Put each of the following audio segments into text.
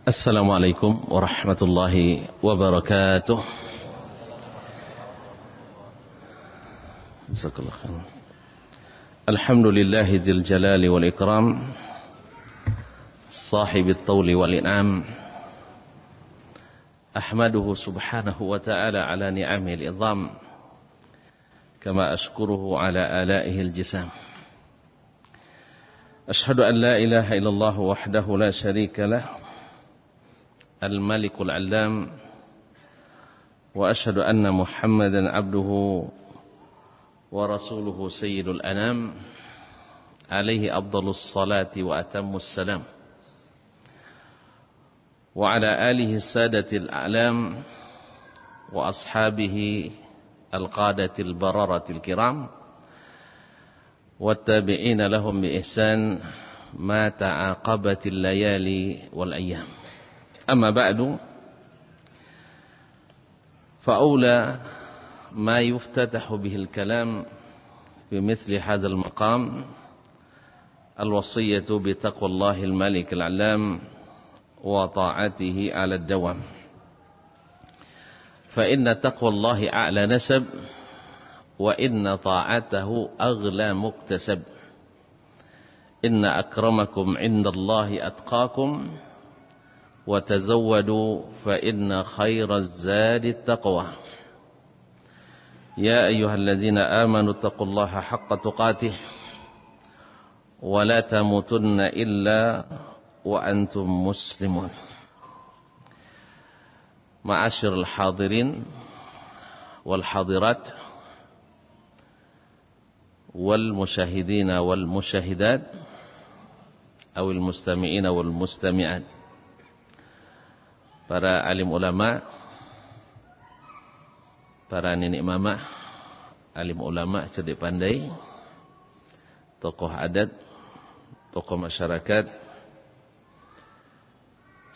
Assalamualaikum warahmatullahi wabarakatuh. Alhamdulillahi dzil jalali wal ikram, sahibit tawli wal in'am. Ahmaduhu subhanahu wa ta'ala ala ni'amil idham, kama ashkuruhu ala alaihil jisam. Ashhadu an la ilaha illallah wahdahu la sharika lah, al-malikul allam, wa ashhadu anna muhammadan abduhu wa rasuluhu sayyidul anam, alaihi afdalus salati wa atammus salam, wa ala alihi sadatil a'lam, wa ashabihi al-qadatil bararatil kiram, wa tabi'ina lahum bi ihsan ma ta'aqabatil layali wal ayyam. أما بعد فأولى ما يفتتح به الكلام بمثل هذا المقام الوصية بتقوى الله الملك العلام وطاعته على الدوام، فإن تقوى الله أعلى نسب، وإن طاعته أغلى مكتسب، إن أكرمكم عند الله أتقاكم، وتزودوا فإن خير الزاد التقوى. يا أيها الذين آمنوا اتقوا الله حق تقاته ولا تموتن إلا وأنتم مسلمون. معاشر الحاضرين والحاضرات والمشاهدين والمشاهدات أو المستمعين والمستمعات. Para alim ulama, para nenek mama, alim ulama cerdik pandai, tokoh adat, tokoh masyarakat,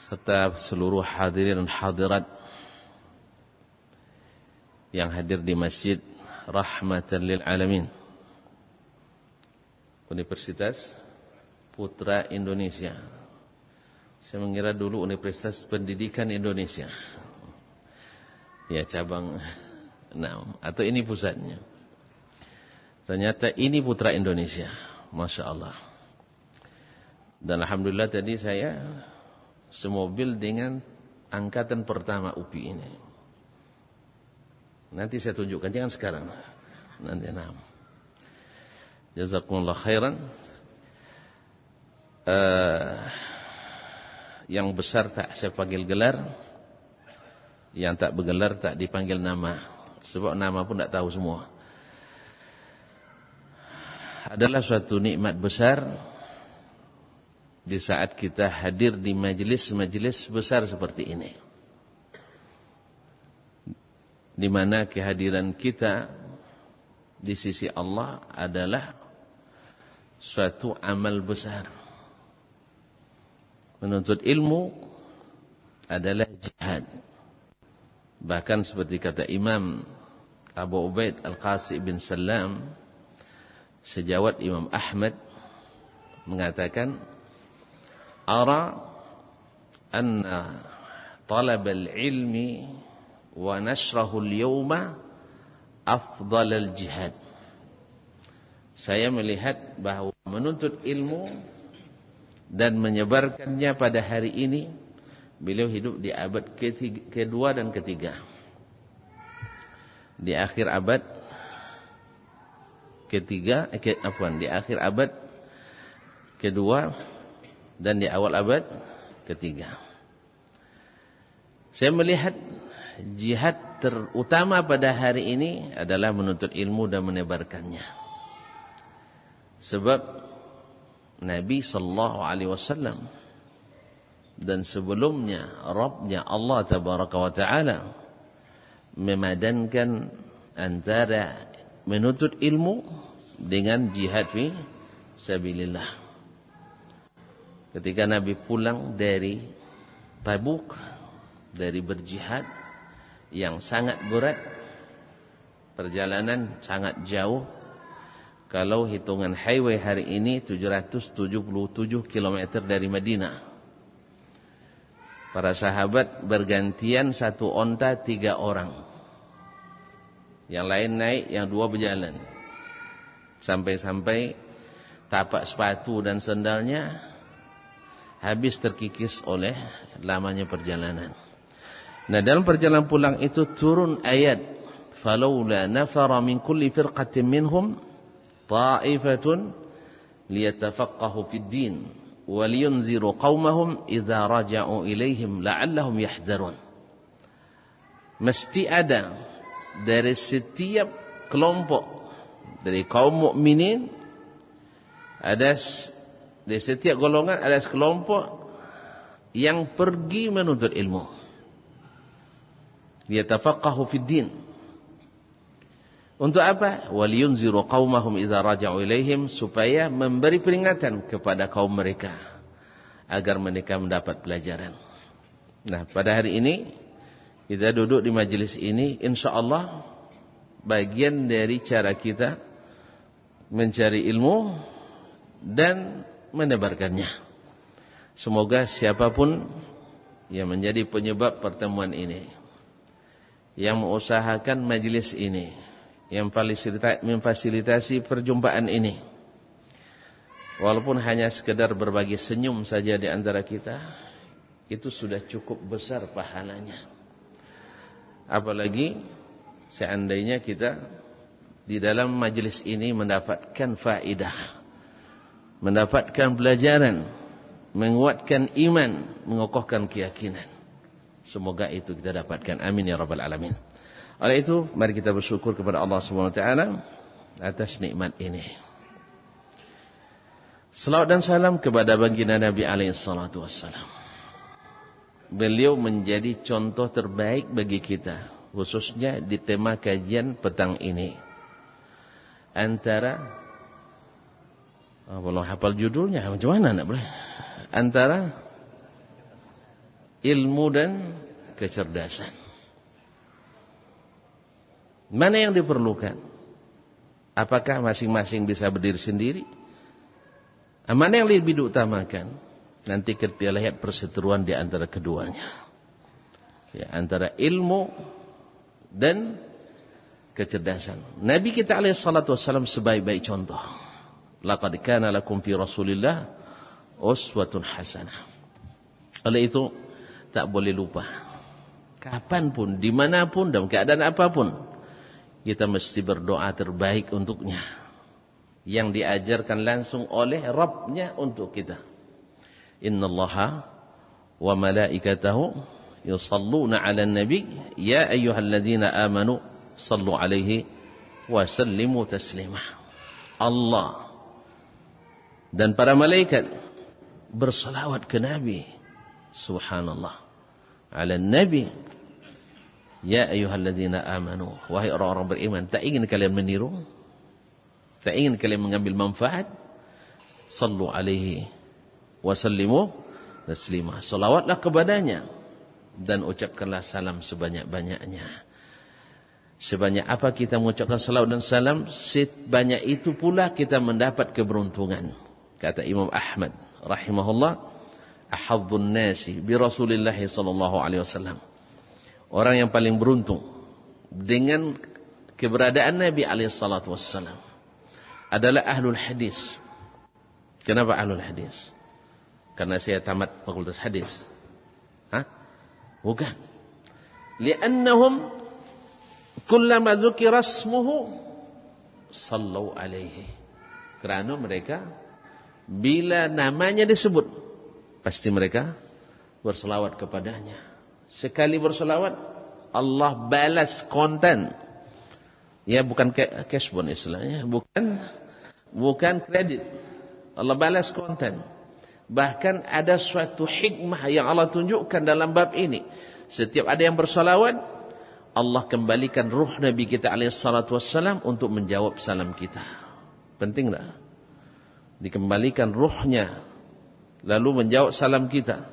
serta seluruh hadirin dan hadirat yang hadir di Masjid Rahmatan lil Alamin, Universitas Putra Indonesia. Saya mengira dulu Universitas Pendidikan Indonesia, ya cabang 6, atau ini pusatnya. Ternyata ini Putra Indonesia, Masya Allah. Dan Alhamdulillah tadi saya semobil dengan angkatan pertama UPI ini. Nanti saya tunjukkan, jangan sekarang, nanti. Jazakumullah khairan. Yang besar tak saya panggil gelar, yang tak bergelar tak dipanggil nama, sebab nama pun tak tahu semua. Adalah suatu nikmat besar di saat kita hadir di majelis-majelis besar seperti ini, di mana kehadiran kita di sisi Allah adalah suatu amal besar. Menuntut ilmu adalah jihad. Bahkan seperti kata Imam Abu Ubaid Al-Qasim bin Salam, sejawat Imam Ahmad, mengatakan, Ara anna talab al-ilmi wa nashrahu al-yawma afdal al-jihad. Saya melihat bahwa menuntut ilmu dan menyebarkannya pada hari ini, beliau hidup di abad kedua dan ketiga. Di akhir abad ketiga, di akhir abad kedua dan di awal abad ketiga. Saya melihat jihad terutama pada hari ini adalah menuntut ilmu dan menebarkannya. Sebab Nabi sallallahu alaihi wasallam dan sebelumnya Rabbnya Allah tabaraka wa taala memadankan antara menuntut ilmu dengan jihad fi sabilillah. Ketika Nabi pulang dari Tabuk, dari berjihad yang sangat berat, perjalanan sangat jauh, Kalau hitungan highway hari ini 777 km dari Madinah. Para sahabat bergantian satu onta 3 orang. Yang lain naik, yang 2 berjalan. Sampai-sampai tapak sepatu dan sendalnya habis terkikis oleh lamanya perjalanan. Nah, dalam perjalanan pulang itu turun ayat, "Falaula nafara min kulli firqatin minhum ta'ifatun liyatafaqahu fid din wa liyunziru qaumahum idza raja'u ilaihim la'allahum yahdharun." Mesti ada dari setiap kelompok dari kaum mukminin, ada dari setiap golongan ada sekelompok yang pergi menuntut ilmu. Liyatafaqahu fid din. Untuk apa? Waliyunziru qaumahum idza raja'u ilaihim, supaya memberi peringatan kepada kaum mereka agar mereka mendapat pelajaran. Nah, pada hari ini kita duduk di majelis ini, insyaallah bagian dari cara kita mencari ilmu dan menebarkannya. Semoga siapapun yang menjadi penyebab pertemuan ini, yang mengusahakan majelis ini, yang memfasilitasi perjumpaan ini, walaupun hanya sekedar berbagi senyum saja di antara kita, itu sudah cukup besar pahalanya. Apalagi seandainya kita di dalam majelis ini mendapatkan faedah, mendapatkan pelajaran, menguatkan iman, mengokohkan keyakinan. Semoga itu kita dapatkan. Amin ya rabbal alamin. Oleh itu, mari kita bersyukur kepada Allah Subhanahu wa taala atas nikmat ini. Salawat dan salam kepada baginda Nabi alaihi salatu wassalam. Beliau menjadi contoh terbaik bagi kita, khususnya di tema kajian petang ini. Antara belum hafal judulnya, macam mana nak boleh? Antara ilmu dan kecerdasan. Mana yang diperlukan? Apakah masing-masing bisa berdiri sendiri? Mana yang lebih diutamakan? Nanti kita lihat perseteruan di antara keduanya. Ya, antara ilmu dan kecerdasan. Nabi kita alaihi salatu wassalam sebaik-baik contoh. Laqad kana lakum fi Rasulillah uswatun hasanah. Oleh itu tak boleh lupa. Kapanpun, dimanapun, dalam keadaan apapun, kita mesti berdoa terbaik untuknya, yang diajarkan langsung oleh Rabbnya untuk kita. Innallaha wa malaikatahu yusalluna 'alan nabi ya ayyuhalladzina amanu sallu 'alaihi wa sallimu taslima. Allah dan para malaikat bersalawat ke Nabi. Subhanallah. 'Alan nabi ya ayyuhalladzina amanu, wahai orang-orang beriman, tak ingin kalian meniru, tak ingin kalian mengambil manfaat, sallu alaihi wa sallimu taslima, salawatlah kepadanya dan ucapkanlah salam sebanyak-banyaknya. Sebanyak apa kita mengucapkan salawat dan salam, sebanyak itu pula kita mendapat keberuntungan. Kata Imam Ahmad rahimahullah, ahadzun nasi bi Rasulillah sallallahu alaihi wasallam, orang yang paling beruntung dengan keberadaan Nabi alaihi salatu wassalam adalah ahlul hadis. Kenapa ahlul hadis? Karena saya tamat fakultas hadis. Hah? Bukan. Li'annahum kullama dzukira ismuhu sallu alaihi. Kerana mereka bila namanya disebut pasti mereka berselawat kepadanya. Sekali berselawat, Allah balas konten. Ya, bukan cashbon istilahnya, bukan kredit. Allah balas konten. Bahkan ada suatu hikmah yang Allah tunjukkan dalam bab ini. Setiap ada yang berselawat, Allah kembalikan ruh Nabi kita alaihi salatu wassalam untuk menjawab salam kita. Penting tak? Dikembalikan ruhnya, lalu menjawab salam kita.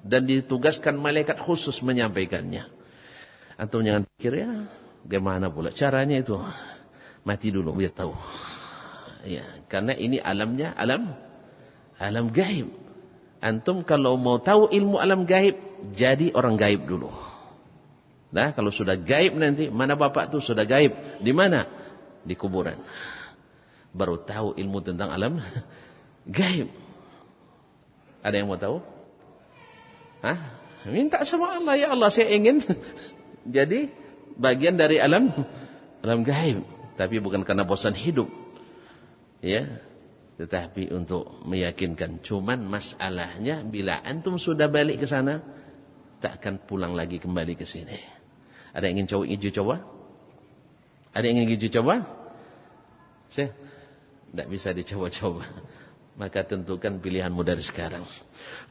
Dan ditugaskan malaikat khusus menyampaikannya. Antum jangan pikir, ya bagaimana pula caranya itu. Mati dulu biar tahu. Ya, karena ini alamnya alam gaib. Antum kalau mau tahu ilmu alam gaib, jadi orang gaib dulu. Nah, kalau sudah gaib nanti, mana bapak tuh sudah gaib. Di mana? Di kuburan. Baru tahu ilmu tentang alam gaib. Ada yang mau tahu? Hah? Minta sama Allah, ya Allah saya ingin jadi bagian dari alam gaib. Tapi bukan karena bosan hidup. Ya, tetapi untuk meyakinkan. Cuman masalahnya bila antum sudah balik ke sana, tak akan pulang lagi kembali ke sini. Ada yang ingin coba? Ada yang ingin coba? Saya tidak bisa dicoba-coba. Maka tentukan pilihanmu dari sekarang.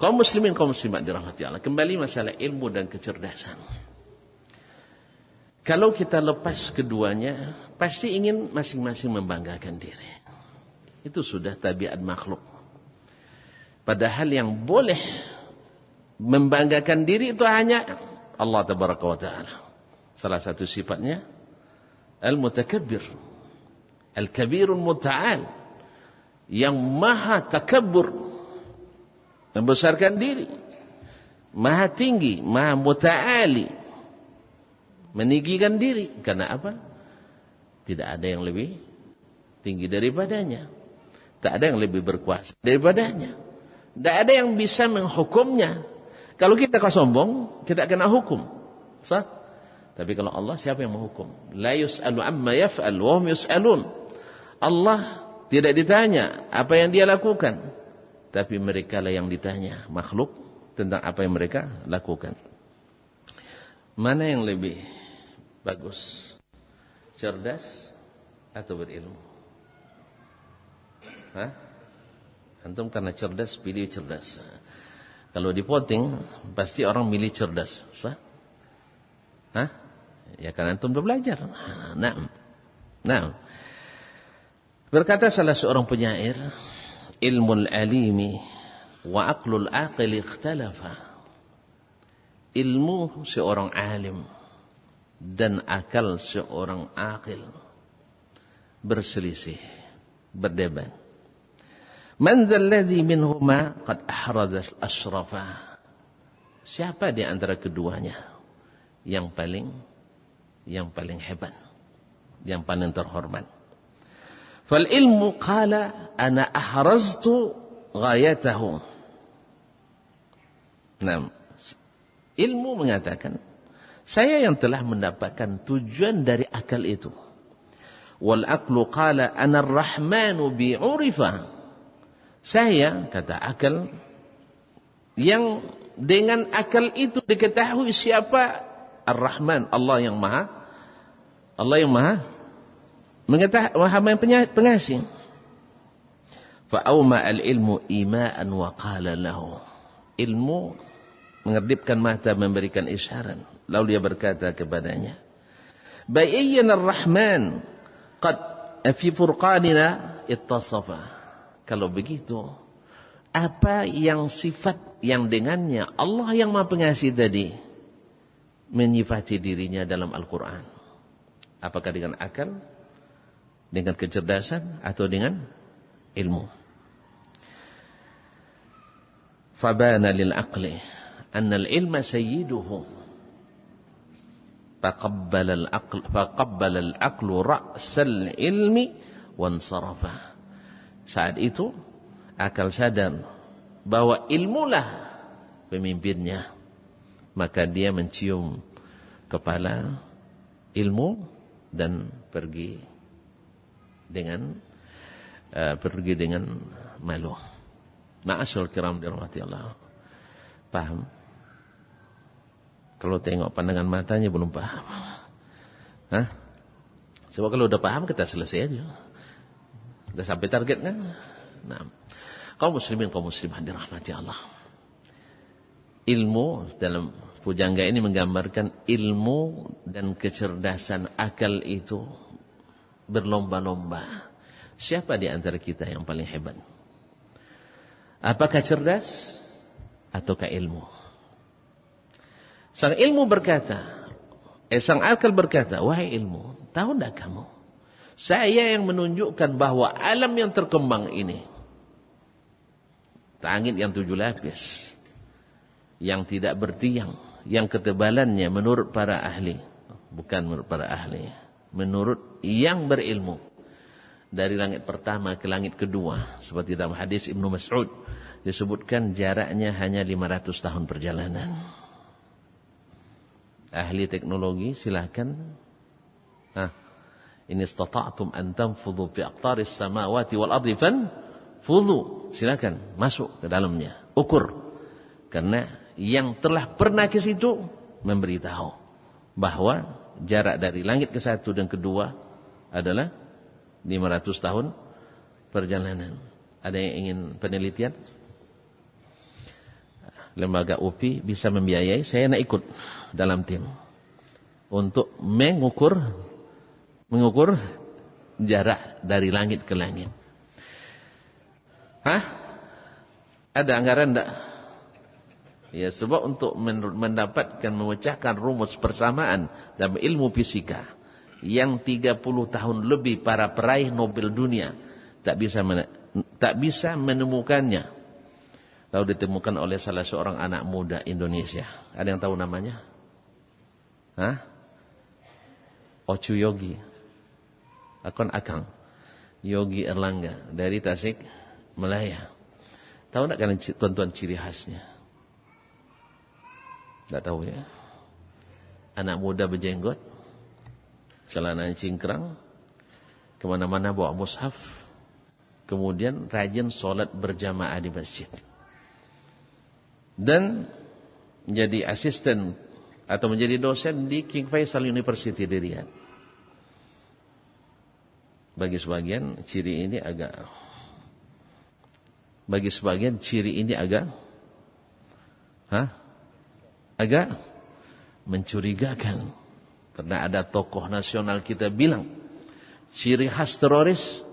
Kaum muslimin, kaum muslimat dirahmati Allah. Kembali masalah ilmu dan kecerdasan. Kalau kita lepas keduanya, pasti ingin masing-masing membanggakan diri. Itu sudah tabiat makhluk. Padahal yang boleh membanggakan diri itu hanya Allah Tabaraka wa Ta'ala. Salah satu sifatnya Al-Mutakabbir, Al-Kabirul Muta'al, yang maha takabbur, membesarkan diri, maha tinggi, maha muta'ali, meninggikan diri. Karena apa? Tidak ada yang lebih tinggi daripadanya, tak ada yang lebih berkuasa daripadanya, tidak ada yang bisa menghukumnya. Kalau kita sombong, kita kena hukum, sah? Tapi kalau Allah, siapa yang menghukum? La yus'alu amma yaf'al wa hum yus'alun. Allah tidak ditanya apa yang dia lakukan, tapi mereka lah yang ditanya, makhluk, tentang apa yang mereka lakukan. Mana yang lebih bagus? Cerdas atau berilmu? Hah? Antum karena cerdas pilih cerdas. Kalau di voting pasti orang milih cerdas, sah? Hah? Ya karena antum sudah belajar. Nah. Berkata salah seorang penyair, ilmul alimi wa aqlul aqil ikhtalafa. Ilmu seorang alim dan akal seorang aqil berselisih, berdebat. Man dzalladzi minhuma qad ahradha asrafa. Siapa di antara keduanya yang paling hebat, yang paling terhormat? Fal ilmu qala ana ahraztu ghayatahu. Nah, ilmu mengatakan saya yang telah mendapatkan tujuan dari akal itu. Wal aqlu qala ana ar-rahmanu bi'urifa. Saya, kata akal, yang dengan akal itu diketahui siapa Ar-Rahman, Allah yang maha pengasih. Fa'awma al-ilmu ima'an wa qala lahu. Ilmu mengedipkan mata, memberikan isyarat, lalu dia berkata kepadanya, bayyana ar-Rahman qad fi furqanina ittasafa. Kalau begitu, apa yang sifat yang dengannya Allah yang maha pengasih tadi menyifati dirinya dalam Al-Quran? Apakah dengan akal, dengan kecerdasan, atau dengan ilmu? Fabana lil aqli anna al-ilma sayyiduhu faqabbala al-aqlu ra'sal ilmi wansarafa. Saat itu akal sadar bahwa ilmulah pemimpinnya, maka dia mencium kepala ilmu dan pergi dengan malu. Ma'asyul kiram dirahmati Allah. Paham? Kalau tengok pandangan matanya belum paham. Hah? Sebab kalau udah paham kita selesai aja. Udah sampai target kan? Nah, kaum muslimin, kaum muslimah dirahmati Allah. Ilmu dalam pujangga ini menggambarkan ilmu dan kecerdasan akal itu berlomba-lomba. Siapa di antara kita yang paling hebat? Apakah cerdas ataukah ilmu? Sang akal berkata, wahai ilmu, tahu tidak kamu? Saya yang menunjukkan bahwa alam yang terkembang ini, langit yang 7 lapis, yang tidak bertiang, yang ketebalannya menurut para ahli, bukan menurut para ahli, menurut yang berilmu, dari langit pertama ke langit kedua, seperti dalam hadis Ibnu Mas'ud disebutkan jaraknya hanya 500 tahun perjalanan. Ahli teknologi silakan, in istata'tum an tanfudhu fi aqtaris samawati wal ardi fanfudhu, silakan masuk ke dalamnya, ukur. Karena yang telah pernah ke situ memberitahu bahwa jarak dari langit ke satu dan kedua adalah 500 tahun perjalanan. Ada yang ingin penelitian? Lembaga UPI bisa membiayai, saya nak ikut dalam tim untuk mengukur jarak dari langit ke langit. Ada anggaran enggak? Ya, sebab untuk mendapatkan, memecahkan rumus persamaan dalam ilmu fisika yang 30 tahun lebih para peraih Nobel dunia tak bisa menemukannya. Lalu ditemukan oleh salah seorang anak muda Indonesia. Ada yang tahu namanya? Ocu Yogi. Akang Yogi Erlangga dari Tasik Malaya. Tahu enggak kalian tuan-tuan ciri khasnya? Tak tahu ya. Anak muda berjenggot, celana cingkrang, kemana-mana bawa mushaf, kemudian rajin solat berjamaah di masjid, dan menjadi asisten atau menjadi dosen di King Faisal University di Riyadh. Bagi sebagian ciri ini agak mencurigakan. Karena ada tokoh nasional kita bilang ciri khas teroris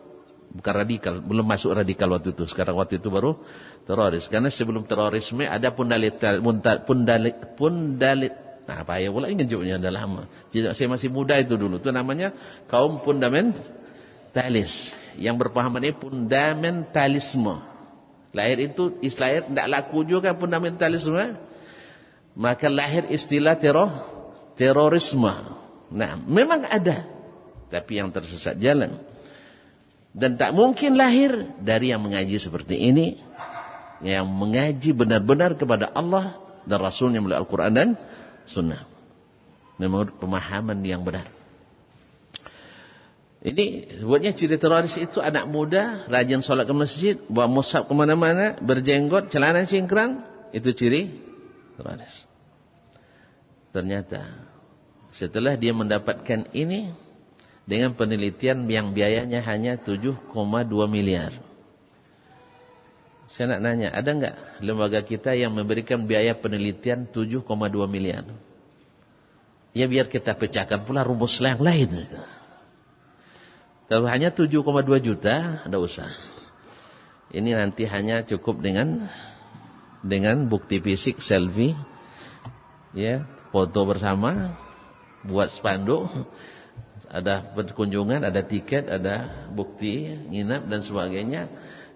bukan radikal, belum masuk radikal waktu itu. Sekarang waktu itu baru teroris. Karena sebelum terorisme ada pundalit. Nah, apa ya pula ingin jawabnya, udah lama. Jadi saya masih muda itu dulu. Itu namanya kaum fundamentalis yang berpahaman ini fundamentalisme. Lahir itu Israel tidak laku juga fundamentalisme. Maka lahir istilah terorisme. Nah, memang ada, tapi yang tersesat jalan. Dan tak mungkin lahir dari yang mengaji seperti ini, yang mengaji benar-benar kepada Allah dan Rasulnya melalui Al-Quran dan Sunnah, menurut pemahaman yang benar. Ini buatnya ciri teroris itu anak muda, rajin sholat ke masjid, bawa mushaf kemana-mana, berjenggot, celana cingkrang, itu ciri teroris. Ternyata setelah dia mendapatkan ini dengan penelitian yang biayanya hanya 7,2 miliar. Saya nak nanya, ada enggak lembaga kita yang memberikan biaya penelitian 7,2 miliar? Ya biar kita pecahkan pula rumus yang lain. Kalau hanya 7,2 juta, ada usah. Ini nanti hanya cukup dengan bukti fisik, selfie, ya, foto bersama, buat spanduk, ada perkunjungan, ada tiket, ada bukti nginap dan sebagainya.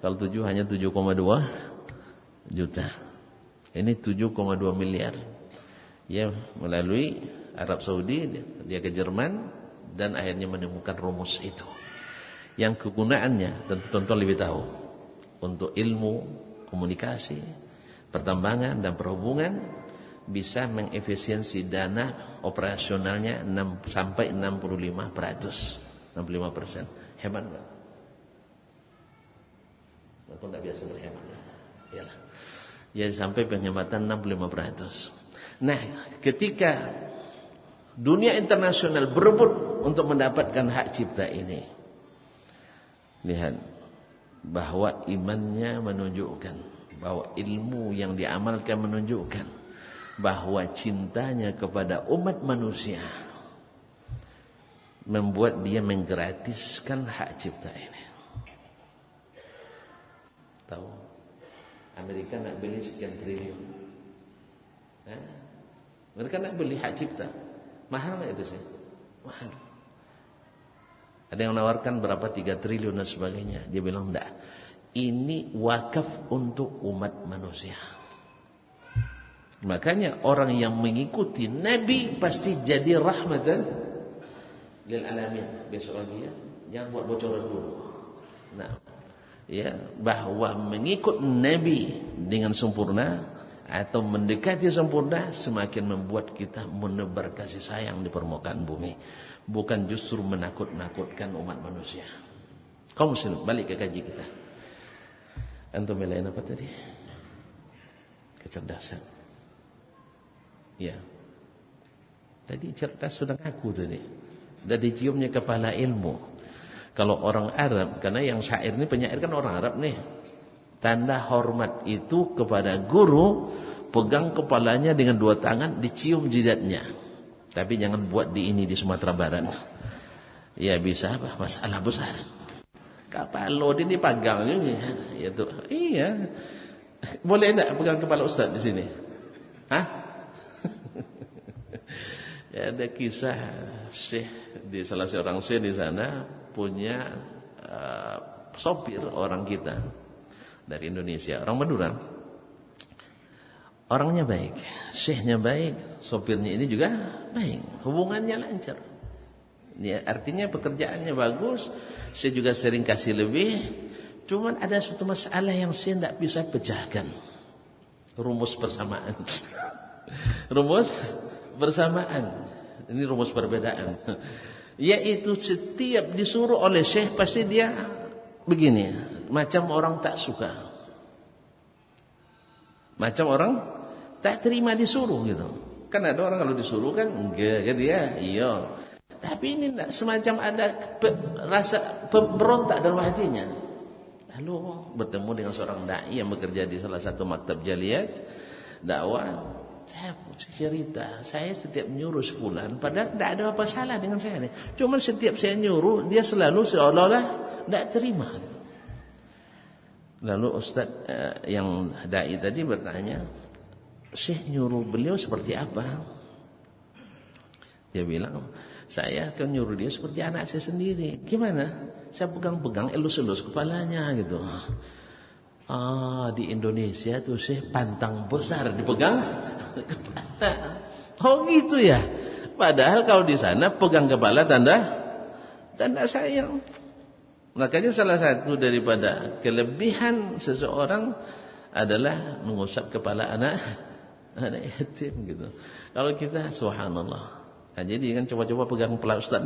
Kalau 7 hanya 7,2 juta. Ini 7,2 miliar. Ya, melalui Arab Saudi, dia ke Jerman dan akhirnya menemukan rumus itu. Yang kegunaannya tentu lebih tahu untuk ilmu komunikasi, pertambangan dan perhubungan, bisa mengefisiensi dana operasionalnya 65%. Hebat enggak? Aku tidak biasa berhemat. Iyalah. Ya, sampai penghematan 65%. Nah, ketika dunia internasional berebut untuk mendapatkan hak cipta ini, lihat bahwa imannya menunjukkan, bahwa ilmu yang diamalkan menunjukkan bahwa cintanya kepada umat manusia membuat dia menggratiskan hak cipta ini. Tahu, Amerika nak beli sekian triliun. Mereka nak beli hak cipta. Mahal nggak itu sih? Mahal. Ada yang menawarkan berapa 3 triliun dan sebagainya. Dia bilang enggak. Ini wakaf untuk umat manusia. Makanya orang yang mengikuti Nabi pasti jadi rahmatan lil alamin. Besok lagi ya, jangan buat bocoran dulu. Nah, ya, bahwa mengikut Nabi dengan sempurna atau mendekati sempurna semakin membuat kita menebar kasih sayang di permukaan bumi, bukan justru menakut-nakutkan umat manusia. Kaum muslim, balik ke kaji kita. Antum belain apa tadi? Kecerdasan. Ya. Tadi cerdas sudah ngaku tadi. Sudah diciumnya kepala ilmu. Kalau orang Arab, karena yang syair ini penyair kan orang Arab nih. Tanda hormat itu kepada guru, pegang kepalanya dengan dua tangan, dicium jidatnya. Tapi jangan buat di ini di Sumatera Barat. Ya bisa apa? Masalah besar. Kepala dia dipegang ya tuh. Iya. Boleh enggak pegang kepala Ustaz di sini? Hah? Ya, ada kisah syekh di salah seorang syekh di sana punya sopir orang kita dari Indonesia, orang Madura. Orangnya baik, syekhnya baik, sopirnya ini juga baik, hubungannya lancar. Ya, artinya pekerjaannya bagus, saya juga sering kasih lebih. Cuman ada suatu masalah yang saya tidak bisa pecahkan. Rumus persamaan. Rumus bersamaan. Ini rumus perbedaan. Yaitu setiap disuruh oleh syekh pasti dia begini, macam orang tak suka. Macam orang tak terima disuruh gitu. Kan ada orang kalau disuruh kan enggak gitu ya. Iya. Tapi ini enggak, semacam ada rasa pemberontak dalam hatinya. Lalu bertemu dengan seorang dai yang bekerja di salah satu maktab jaliyat dakwah. Saya cerita, saya setiap nyuruh sebulan, padahal tidak ada apa salah dengan saya nih. Cuma setiap saya nyuruh, dia selalu seolah-olah tidak terima. Lalu Ustaz yang dai tadi bertanya, Syekh nyuruh beliau seperti apa? Dia bilang, saya akan nyuruh dia seperti anak saya sendiri. Gimana? Saya pegang-pegang, elus-elus kepalanya gitu. Di Indonesia tuh Syekh pantang besar dipegang kepala. Oh gitu ya. Padahal kalau di sana pegang kepala tanda sayang. Makanya salah satu daripada kelebihan seseorang adalah mengusap kepala anak yatim gitu. Kalau kita subhanallah. Nah, jadi kan coba-coba pegang kepala ustaz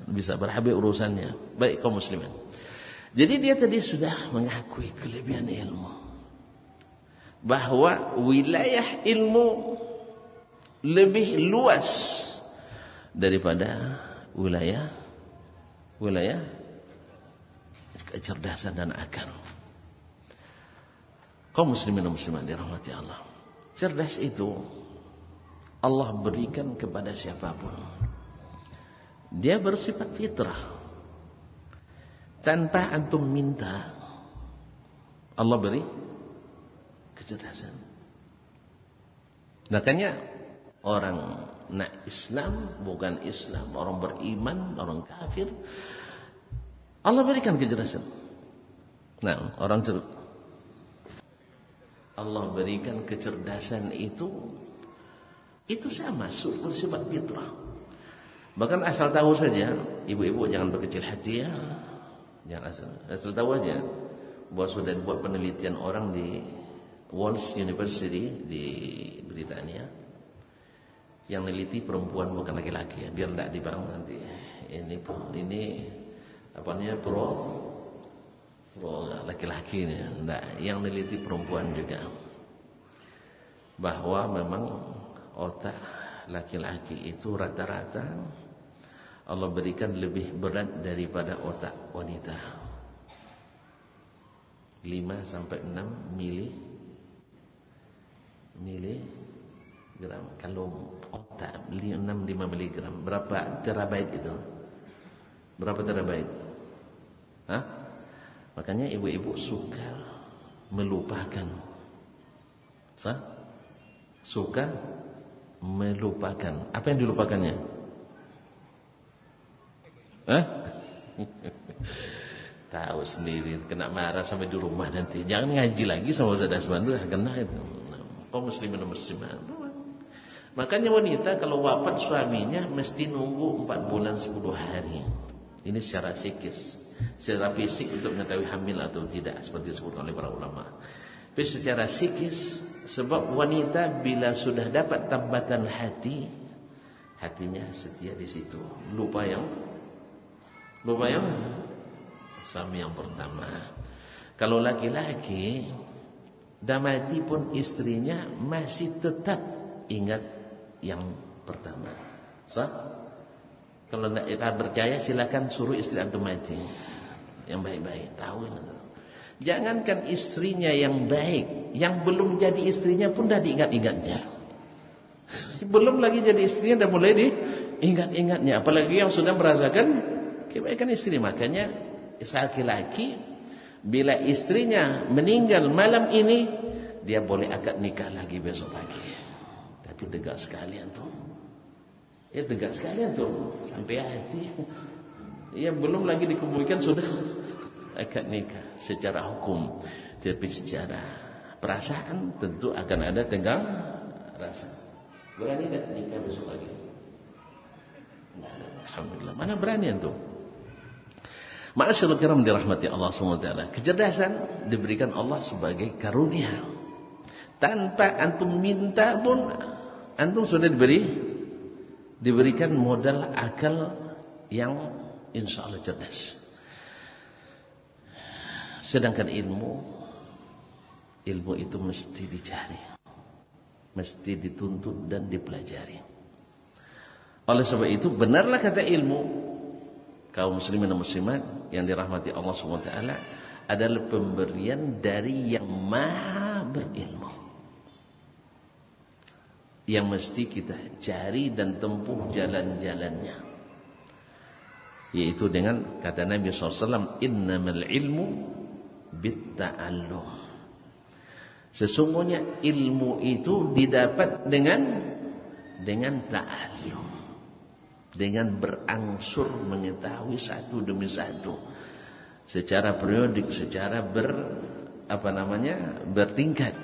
bisa berhabis urusannya. Baik kaum muslimin. Jadi dia tadi sudah mengakui kelebihan ilmu. Bahwa wilayah ilmu lebih luas daripada wilayah kecerdasan dan akal. Kaum muslimin dan muslimat dirahmati Allah. Cerdas itu Allah berikan kepada siapapun. Dia bersifat fitrah. Tanpa antum minta, Allah beri kecerdasan. Makanya orang nak Islam, bukan Islam, orang beriman, orang kafir, Allah berikan kecerdasan. Nah, Allah berikan kecerdasan itu sama, bersifat fitrah. Bahkan asal tahu saja, ibu-ibu jangan berkecil hati ya. Jangan asal tahu aja bahwa sudah buat penelitian orang di Walsh University di Britania yang neliti perempuan bukan laki-laki ya, biar tidak dibangun nanti. Ini apa namanya pro laki-laki ini, enggak, yang neliti perempuan juga. Bahwa memang otak laki-laki itu rata-rata Allah berikan lebih berat daripada otak wanita. 5 sampai 6 miligram. Kalau otak 5 miligram, berapa terabyte itu? Berapa terabyte? Hah? Makanya ibu-ibu suka melupakan. Suka melupakan. Apa yang dilupakannya? Tahu sendiri, kena marah sampai di rumah nanti. Jangan ngaji lagi sama Ustaz Asman, kena itu. Kaum muslimin dan muslimat. Makanya wanita kalau wafat suaminya mesti nunggu 4 bulan 10 hari. Ini secara psikis, secara fisik untuk mengetahui hamil atau tidak, seperti disebut oleh para ulama. Tapi secara psikis, sebab wanita bila sudah dapat tambatan hati, hatinya setia di situ. Lupa yang suami yang pertama. Kalau laki-laki dah mati pun istrinya masih tetap ingat yang pertama. Sah? Kalau tidak percaya silakan suruh istri antum mati. Yang baik-baik, tahu. Jangankan istrinya yang baik, yang belum jadi istrinya pun dah diingat-ingatnya. Belum lagi jadi istrinya dah mulai diingat-ingatnya. Apalagi yang sudah merasakan kebaikan istri. Makanya laki-laki bila istrinya meninggal malam ini, dia boleh akad nikah lagi besok pagi. Tapi tegak sekalian tuh. Ya tegak sekalian tuh sampai hati. Ya belum lagi dikemudikan sudah akad nikah secara hukum. Tapi secara perasaan tentu akan ada tenggang rasa. Berani tak nikah besok lagi? Nah, alhamdulillah. Mana berani antum? Ma'asyiral kiram dirahmati Allah SWT. Kecerdasan diberikan Allah sebagai karunia. Tanpa antum minta pun antum sudah diberikan modal akal yang insya Allah cerdas. Sedangkan ilmu itu mesti dicari, mesti dituntut dan dipelajari. Oleh sebab itu benarlah kata ilmu, kaum muslimin dan muslimat yang dirahmati Allah SWT adalah pemberian dari yang maha berilmu, yang mesti kita cari dan tempuh jalan-jalannya, yaitu dengan kata Nabi SAW, innamal ilmu bitta'allum. Sesungguhnya ilmu itu didapat dengan ta'allum, dengan berangsur mengetahui satu demi satu, secara periodik, secara bertingkat.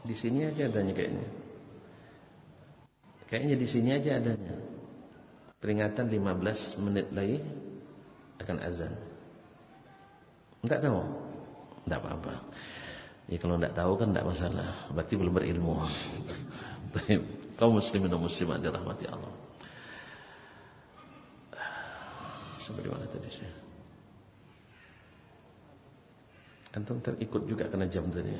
Di sini aja adanya kayaknya. Kayaknya di sini aja adanya. Peringatan 15 menit lagi akan azan. Enggak tahu? Enggak apa-apa. Ya kalau enggak tahu kan enggak masalah. Berarti belum berilmu. Kaum muslimin dan muslimat dirahmati Allah. Sampai di mana tadi saya? Antum terikut juga kena jam tadi.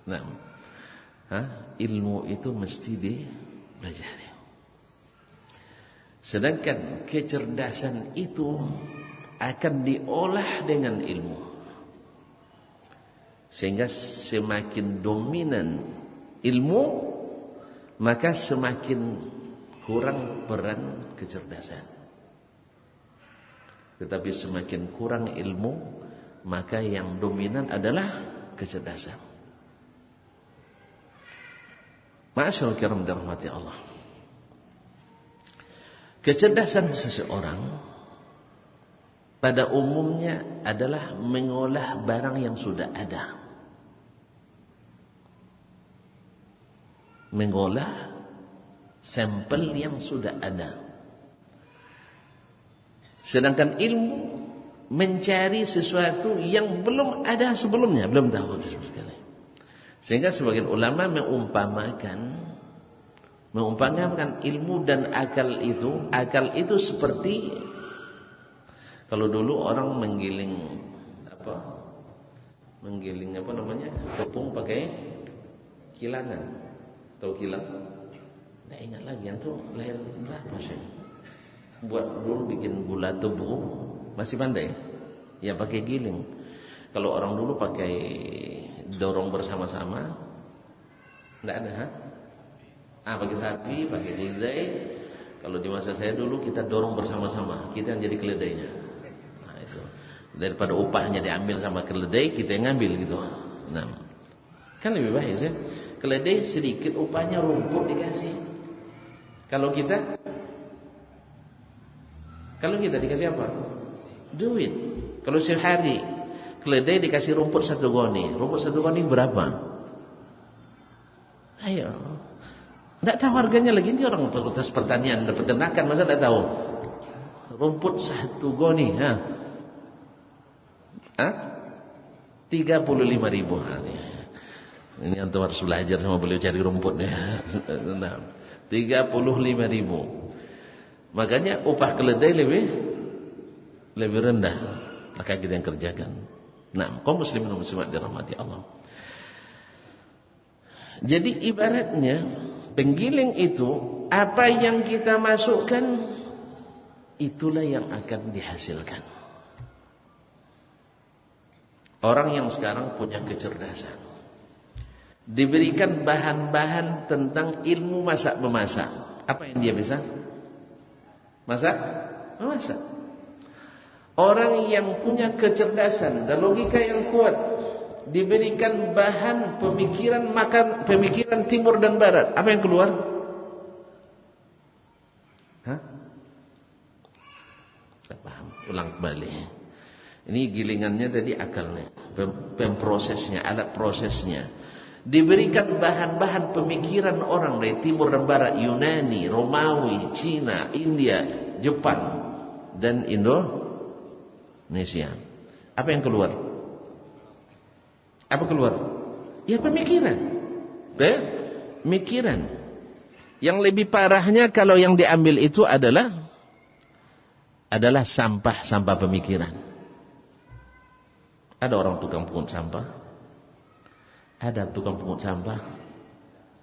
Nah, ilmu itu mesti dipelajari. Sedangkan kecerdasan itu akan diolah dengan ilmu, sehingga semakin dominan ilmu, maka semakin kurang peran kecerdasan. Tetapi semakin kurang ilmu, maka yang dominan adalah kecerdasan. Ma'asyarul kiram dirahmati Allah. Kecerdasan seseorang pada umumnya adalah mengolah barang yang sudah ada, mengolah sampel yang sudah ada. Sedangkan ilmu mencari sesuatu yang belum ada sebelumnya, belum tahu sekali. Sehingga sebagian ulama mengumpamakan ilmu dan akal itu seperti kalau dulu orang menggiling tepung pakai kilangan. Tahu kilang? Tidak ingat lagi, itu lahir berapa sih? Buat dulu bikin gula tebu masih pandai? Ya pakai giling. Kalau orang dulu pakai dorong bersama-sama, tidak ada, pakai sapi, pakai keledai. Kalau di masa saya dulu kita dorong bersama-sama, kita yang jadi keledainya. Nah itu, daripada upahnya diambil sama keledai, kita yang ngambil gitu. Nah, kan lebih baik sih. Keledai sedikit upahnya, rumput dikasih. Kalau kita dikasih apa? Duit. Kalau sehari Keledai dikasih rumput 1 goni. Rumput 1 goni berapa? Ayo. Tidak tahu harganya lagi. Ini orang fakultas pertanian dan peternakan, masa tidak tahu? Rumput 1 goni. 35.000. Ini antum harus belajar sama beliau cari rumputnya. Nah, 35.000. Makanya upah keledai lebih rendah. Maka kita yang kerjakan. Nah, kaum muslimin dan muslimat dirahmati Allah. Jadi ibaratnya penggiling itu apa yang kita masukkan itulah yang akan dihasilkan. Orang yang sekarang punya kecerdasan diberikan bahan-bahan tentang ilmu masak memasak. Apa yang dia bisa? Masak? Memasak. Orang yang punya kecerdasan dan logika yang kuat diberikan bahan pemikiran timur dan barat. Apa yang keluar? Tak paham. Ulang kembali. Ini gilingannya tadi akalnya, pemprosesnya, alat prosesnya. Diberikan bahan-bahan pemikiran orang dari timur dan barat, Yunani, Romawi, Cina, India, Jepang, dan Indonesia. Apa yang keluar? Apa keluar? Ya pemikiran. Pemikiran. Yang lebih parahnya kalau yang diambil itu adalah sampah pemikiran. Ada orang tukang pungut sampah? Ada tukang pungut sampah?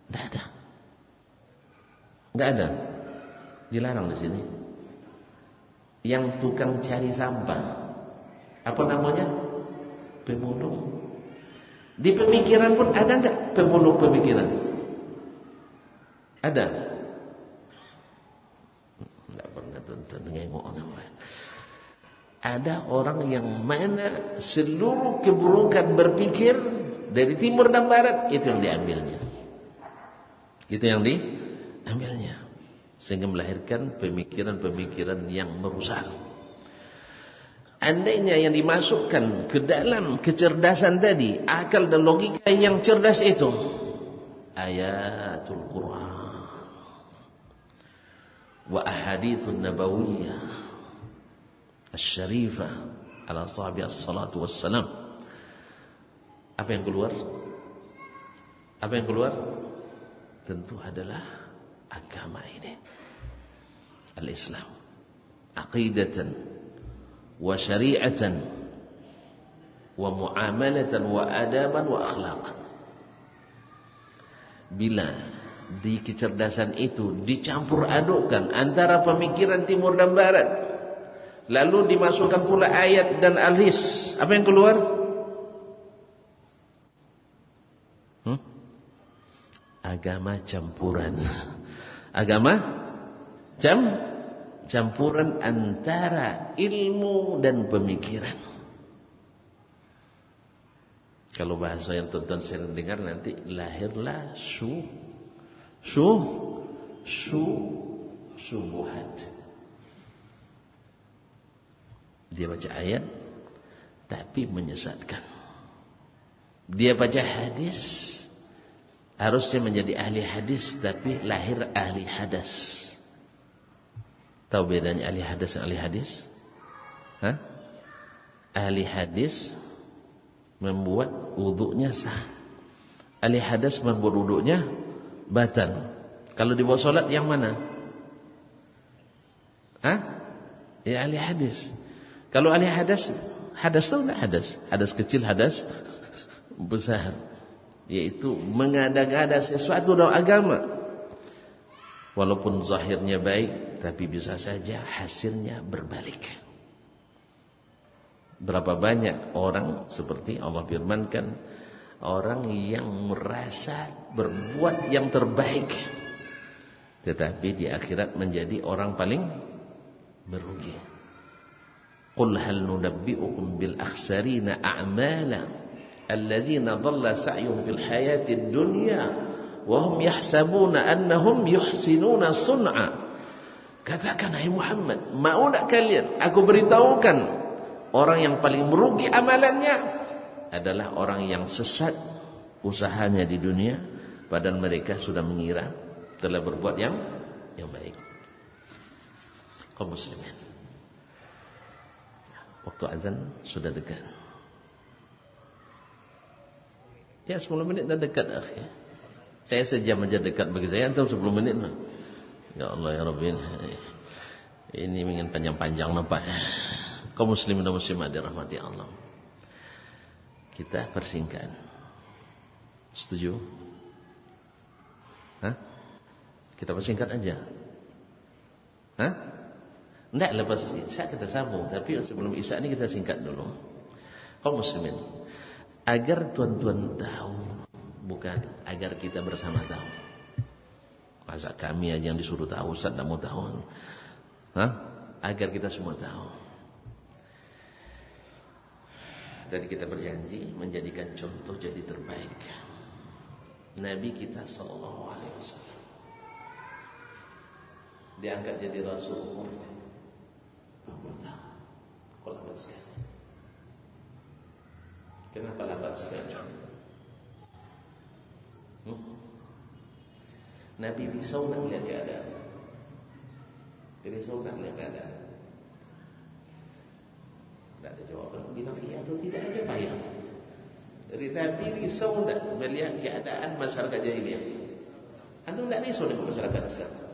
Tidak ada. Tidak ada. Dilarang di sini. Yang tukang cari sampah, apa namanya? Pemulung. Di pemikiran pun ada enggak pemulung pemikiran? Ada. Tidak pernah tonton ngengok orang lain. Ada orang yang mana seluruh keburukan berpikir dari timur dan barat, itu yang diambilnya. Itu yang diambilnya. Sehingga melahirkan pemikiran-pemikiran yang merusak. Andainya yang dimasukkan ke dalam kecerdasan tadi, akal dan logika yang cerdas itu, ayatul Quran wa ahadithun nabawiyah asy-syarifah ala sahabi as-salatu wassalam. Apa yang keluar? Apa yang keluar? Tentu adalah agama ini, al-Islam, aqidatan wa syari'atan wa muamalatan wa adaban wa akhlaqan. Bila di kecerdasan itu dicampur adukkan antara pemikiran timur dan barat, lalu dimasukkan pula ayat dan hadis, apa yang keluar? Agama campuran. Agama campuran antara ilmu dan pemikiran. Kalau bahasa yang tonton sering dengar nanti, lahirlah subuhat. Dia baca ayat tapi menyesatkan. Dia baca hadis, harusnya menjadi ahli hadis tapi lahir ahli hadas. Tahu bedanya ahli hadas dan ahli hadis? Ahli hadis membuat wuduknya sah. Ahli hadas membuat wuduknya batal. Kalau dibawa solat yang mana? Ya ahli hadis. Kalau ahli hadas tahu enggak hadas? Hadas kecil, hadas besar. Yaitu mengada-ngada sesuatu dalam agama. Walaupun zahirnya baik, tapi bisa saja hasilnya berbalik. Berapa banyak orang seperti Allah firmankan, orang yang merasa berbuat yang terbaik, tetapi di akhirat menjadi orang paling merugi. Qul hal nunabbi'ukum bil akhsarina a'mala alladzina dhalla sa'yuhum fil hayatid dunya wa hum yahsabuna annahum yuhsinuna sun'a. Katakan hai Muhammad, mau tak kalian aku beritahukan orang yang paling merugi amalannya adalah orang yang sesat usahanya di dunia, padahal mereka sudah mengira telah berbuat yang baik. Kaum muslimin, waktu azan sudah dekat. Ya 10 menit dah dekat akhir. Saya sejam aja dekat bagi saya, antum 10 menit. Ya Allah ya Rabbi, ini ingin panjang-panjang nampak. Kaum muslimin dan muslimat dirahmati Allah, kita persingkat. Setuju? Hah? Kita persingkat aja. Hah? Enggak, lepas Isya kita sambung, tapi sebelum Isya ini kita singkat dulu. Kaum muslimin, agar tuan-tuan tahu, bukan agar kita bersama tahu. Masa kami aja yang disuruh tahu, Ustaz tidak mau tahu. Hah? Agar kita semua tahu. Tadi kita berjanji menjadikan contoh jadi terbaik Nabi kita sallallahu alaihi wasallam. Diangkat jadi Rasul umur 40 tahun. Kok lambat sekali? Kenapa lambat sekali? Nabi risau nak melihat keadaan. Risau nak melihat keadaan. Tak ada jawaban. Bilang iya atau tidak aja payah. Nabi risau tak melihat keadaan masyarakat jahiliyah. Antum tak risau dengan masyarakat sekarang?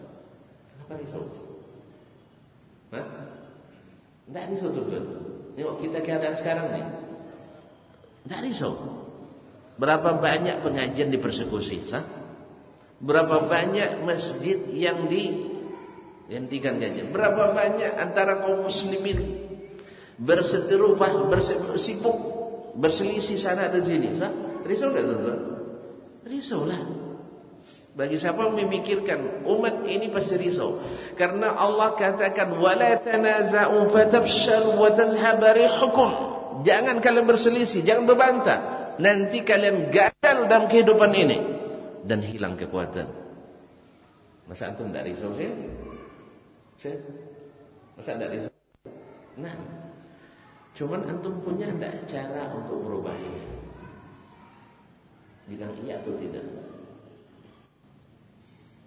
Kenapa risau? Hah? Tak risau tuan-tuan. Tengok kita keadaan sekarang ni. Tak risau. Berapa banyak pengajian dipersekusi? Sah? Berapa banyak masjid yang dihentikan kajian? Berapa banyak antara kaum muslimin berseteru, bersibuk, berselisih sana dan sini? Sah? Risau tak tuan-tuan? Risaulah. Bagi siapa memikirkan umat ini pasti risau. Karena Allah katakan wala tanaza'u fatafshalu wa tadhhab rihukum. Jangan kalian berselisih, jangan berbantah. Nanti kalian gagal dalam kehidupan ini dan hilang kekuatan. Masa antum tak risau saya? Masa tak risau? Nah, cuman antum punya tak cara untuk merubahnya? Bilang iya atau tidak?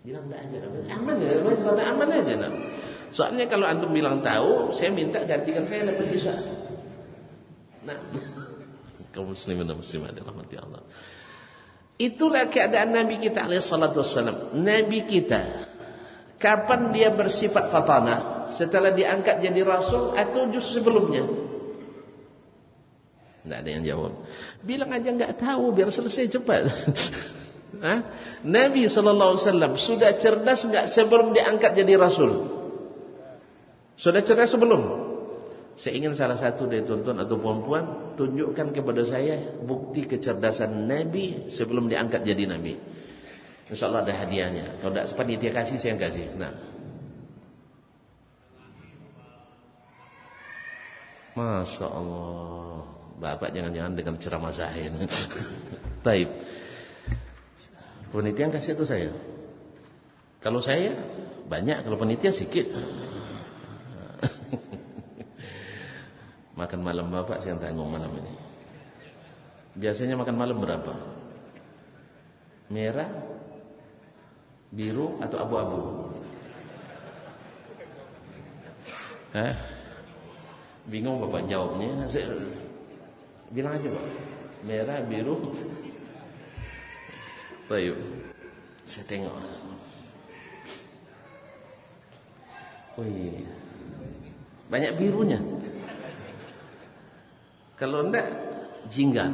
Bilang tak aja, aman ya, soalnya aman aja nak. Soalnya kalau antum bilang tahu, saya minta gantikan saya lepas Isya. Nah, kaum muslimin dan muslimat dirahmati Allah. Itulah keadaan Nabi kita alaihi salatu wassalam. Nabi kita kapan dia bersifat fatanah? Setelah diangkat jadi rasul atau justru sebelumnya? Tidak ada yang jawab. Bilang aja enggak tahu biar selesai cepat. Nabi sallallahu alaihi wasallam sudah cerdas enggak sebelum diangkat jadi rasul? Sudah cerdas sebelum? Saya ingin salah satu dari tuan-tuan atau puan-puan tunjukkan kepada saya bukti kecerdasan Nabi sebelum diangkat jadi Nabi. InsyaAllah ada hadiahnya. Kalau tidak panitia kasih, saya yang kasih. Nah, Masya Allah, Bapak jangan-jangan dengan ceramah saya. Taib. Panitia yang kasih itu saya. Kalau saya banyak, kalau panitia sedikit. Makan malam Bapak saya yang tanggung malam ini. Biasanya makan malam berapa? Merah, biru atau abu-abu? Bingung Bapak jawabnya. Bilang aja Pak. Merah, biru. Baik. Saya tengok. Wih. Banyak birunya. Kalau enggak, jingga.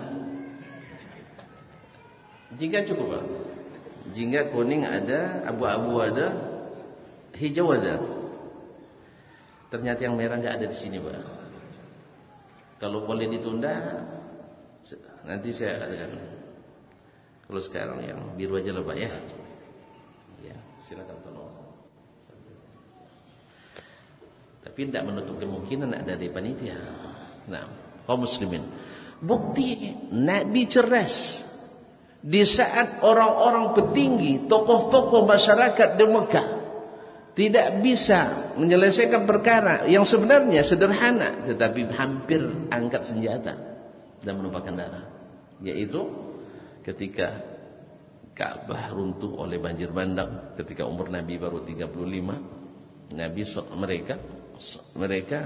Jingga cukup Pak. Jingga kuning ada, abu-abu ada, hijau ada. Ternyata yang merah enggak ada di sini Pak. Kalau boleh ditunda, nanti saya katakan. Kalau sekarang yang biru aja lah Pak ya. Ya, silakan tolong. Tapi tidak menutup kemungkinan ada dari panitia. Nah, kaum muslimin, bukti Nabi cerdas. Di saat orang-orang petinggi, tokoh-tokoh masyarakat di Mekah tidak bisa menyelesaikan perkara yang sebenarnya sederhana, tetapi hampir angkat senjata dan menumpahkan darah, yaitu ketika Ka'bah runtuh oleh banjir bandang ketika umur Nabi baru 35. Mereka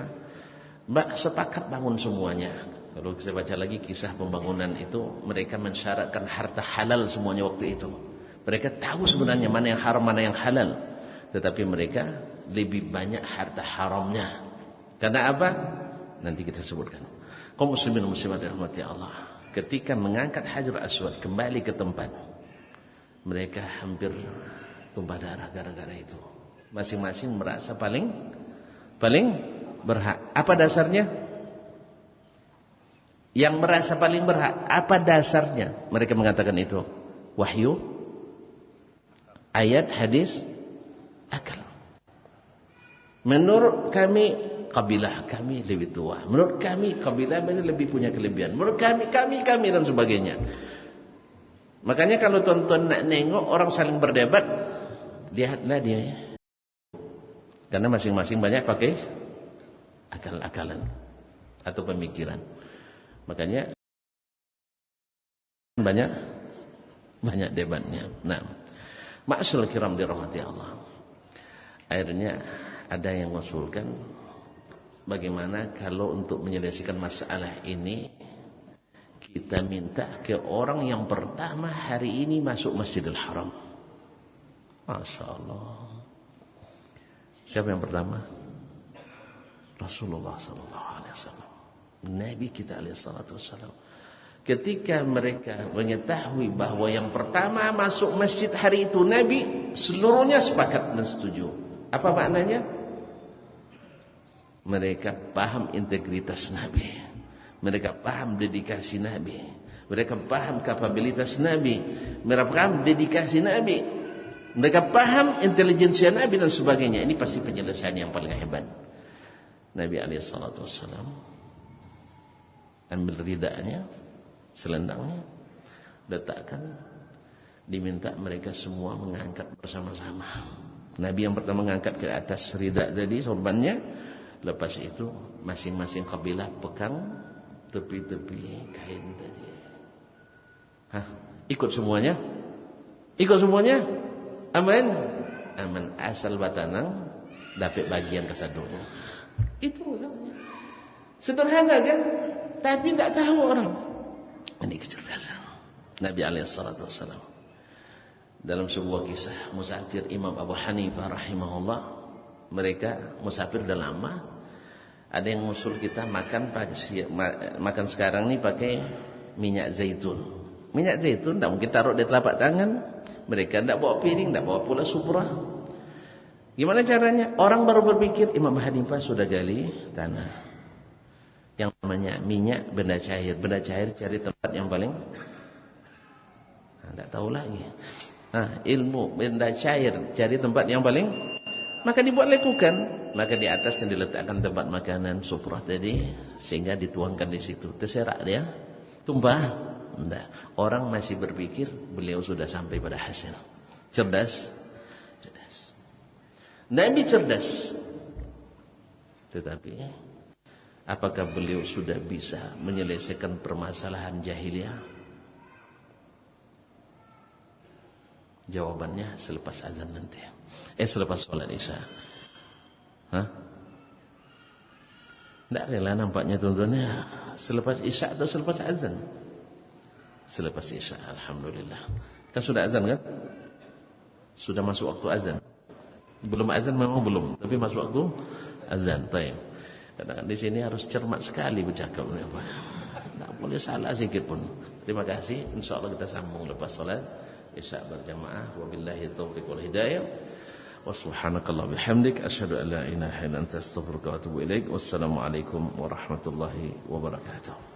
sepakat bangun semuanya. Kalau saya baca lagi kisah pembangunan itu, mereka mensyaratkan harta halal semuanya waktu itu. Mereka tahu sebenarnya mana yang haram, mana yang halal, tetapi mereka lebih banyak harta haramnya. Karena apa? Nanti kita sebutkan. Kaum muslimin dan muslimat dirahmati Allah, ketika mengangkat Hajar Aswad kembali ke tempat, mereka hampir tumpah darah gara-gara itu. Masing-masing merasa paling berhak. Apa dasarnya? Yang merasa paling berhak, apa dasarnya mereka mengatakan itu? Wahyu, ayat, hadis, akal. Menurut kami, kabilah kami lebih tua. Menurut kami, kabilah ini lebih punya kelebihan. Menurut kami dan sebagainya. Makanya kalau tuan-tuan nak nengok orang saling berdebat, lihatlah dia. Karena masing-masing banyak pakai akal-akalan atau pemikiran. Makanya banyak debatnya. Nah, ma'asyiral kiram dirahmati Allah. Akhirnya ada yang mengusulkan bagaimana kalau untuk menyelesaikan masalah ini kita minta ke orang yang pertama hari ini masuk Masjidil Haram. Masya Allah. Siapa yang pertama? Rasulullah SAW, Nabi kita SAW. Ketika mereka mengetahui bahwa yang pertama masuk masjid hari itu Nabi, seluruhnya sepakat dan setuju. Apa maknanya? Mereka paham integritas Nabi, mereka paham dedikasi Nabi, mereka paham kapabilitas Nabi, mereka paham dedikasi Nabi, mereka paham intelijensia Nabi dan sebagainya. Ini pasti penyelesaian yang paling hebat. Nabi SAW ambil ridanya, selendangnya, letakkan, diminta mereka semua mengangkat bersama-sama. Nabi yang pertama mengangkat ke atas rida tadi, sorbannya. Lepas itu masing-masing kabilah pegang tepi-tepi kain tadi. Ikut semuanya? Ikut semuanya? Aman? Aman, asal batanang dapat bagian kesadunya. Itu masalahnya. Sederhana kan? Tapi tidak tahu orang. Ini kecerdasan Nabi SAW. Dalam sebuah kisah musafir Imam Abu Hanifah rahimahullah, mereka musafir udah lama. Ada yang ngusul kita makan sekarang nih pakai minyak zaitun. Minyak zaitun tidak mungkin taruh di telapak tangan. Mereka tidak bawa piring, tidak bawa pula suprah. Gimana caranya? Orang baru berpikir, Imam Hanifah sudah gali tanah yang namanya minyak, benda cair. Benda cair cari tempat yang paling tidak tahu lagi. Ilmu benda cair cari tempat yang paling, maka dibuat lekukan, maka di atas yang diletakkan tempat makanan suprah tadi, sehingga dituangkan di situ. Terserak dia, tumpah. Tidak. Orang masih berpikir beliau sudah sampai pada hasil. Cerdas. Nabi cerdas. Tetapi apakah beliau sudah bisa menyelesaikan permasalahan jahiliyah? Jawabannya selepas azan nanti. Selepas sholat isya. Tidak rela nampaknya tuan-tuannya. Selepas isya atau selepas azan? Selepas isya, alhamdulillah. Kan sudah azan kan? Sudah masuk waktu azan. Belum azan memang belum, tapi masuk waktu azan. Taib. Kadang-kadang di sini harus cermat sekali bercakap. Tak boleh salah sedikit pun. Terima kasih. InsyaAllah kita sambung lepas salat isya berjamaah. Wabillahi taufiq wal hidayah. Wa subhanakallah bihamdik asyhadu an la ilaha illa anta astaghfiruka wa atubu ilaik. Wassalamualaikum warahmatullahi wabarakatuh.